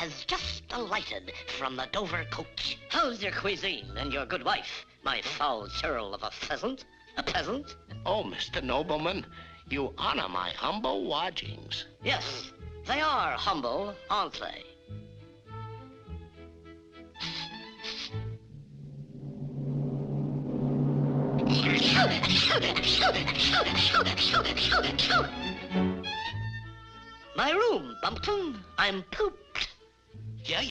has just alighted from the Dover coach. How's your cuisine and your good wife, my foul churl of a pheasant? A peasant? Oh, Mr. Nobleman, you honor my humble lodgings. Yes, they are humble, aren't they? My room, Bumpkin. I'm pooped. Yeah,